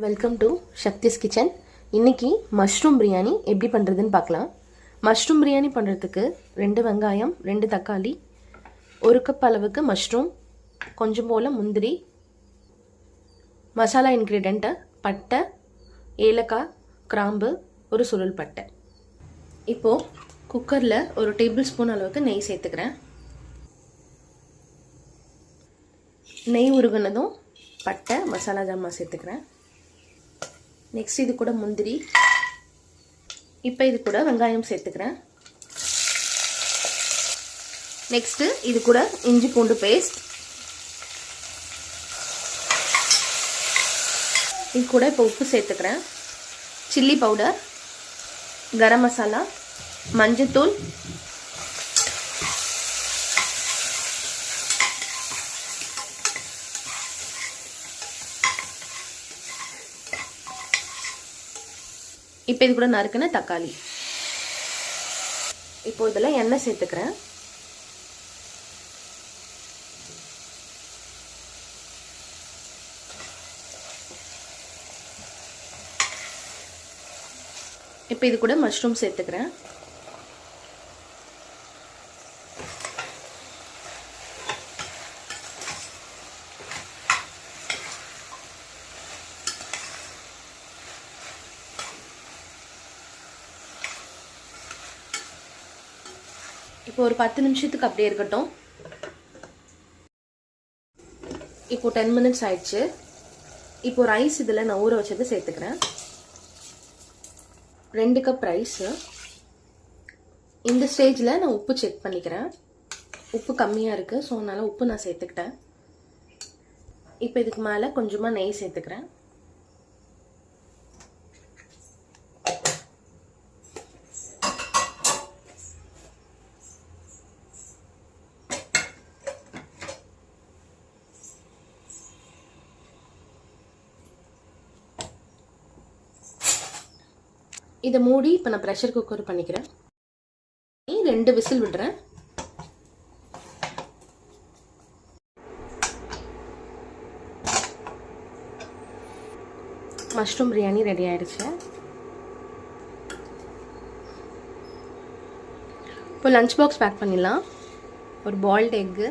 Welcome to Sakthi's kitchen. இன்றைக்கி mushroom biryani எப்படி பண்ணுறதுன்னு பார்க்கலாம். மஷ்ரூம் பிரியாணி பண்ணுறதுக்கு 2 வெங்காயம், 2 தக்காளி, 1 கப் அளவுக்கு மஷ்ரூம், கொஞ்சம் போல் முந்திரி, மசாலா இன்க்ரீடியண்ட்டை பட்டை, ஏலக்காய், கிராம்பு, ஒரு சுருள் பட்டை. இப்போது குக்கரில் 1 டேபிள் ஸ்பூன் அளவுக்கு நெய் சேர்த்துக்கிறேன். நெய் உருகுனதும் பட்டை, மசாலா ஜாமான் சேர்த்துக்கிறேன். நெக்ஸ்ட் இது கூட முந்திரி, இப்போ இது கூட வெங்காயம் சேர்த்துக்கிறேன். நெக்ஸ்ட்டு இது கூட இஞ்சி பூண்டு பேஸ்ட், இது கூட இப்போ உப்பு சேர்த்துக்கிறேன். சில்லி பவுடர், கரம் மசாலா, மஞ்சத்தூள், இப்போ இது கூட நறுக்குன தக்காளி. இப்போ இதில் எண்ணெய் சேர்த்துக்கிறேன். இப்போ இது கூட மஷ்ரூம் சேர்த்துக்கிறேன். இப்போ ஒரு 10 நிமிஷத்துக்கு அப்படியே இருக்கட்டும். இப்போ 10 மினிட்ஸ் ஆயிடுச்சு. இப்போ ரைஸ் இதில் நான் ஊற வச்சது சேர்த்துக்கிறேன். 2 கப் ரைஸு. இந்த ஸ்டேஜில் நான் உப்பு செக் பண்ணிக்கிறேன். உப்பு கம்மியாக இருக்குது, ஸோ அதனால் உப்பு நான் சேர்த்துக்கிட்டேன். இப்போ இதுக்கு மேலே கொஞ்சமாக நெய் சேர்த்துக்கிறேன். இதை மூடி இப்போ நான் ப்ரெஷர் குக்கர் பண்ணிக்கிறேன். 2 விசில் விடுறேன். மஷ்ரூம் பிரியாணி ரெடி ஆயிடுச்சு. இப்போ லஞ்ச் பாக்ஸ் பேக் பண்ணிடலாம். ஒரு பாயில்டு எக்கு,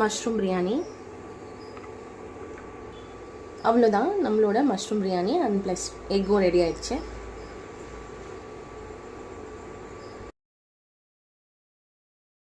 மஷ்ரூம் பிரியாணி, அவ்வளோதான் நம்மளோட மஷ்ரூம் பிரியாணி அண்ட் ப்ளஸ் எக்கும் ரெடி ஆயிடுச்சு.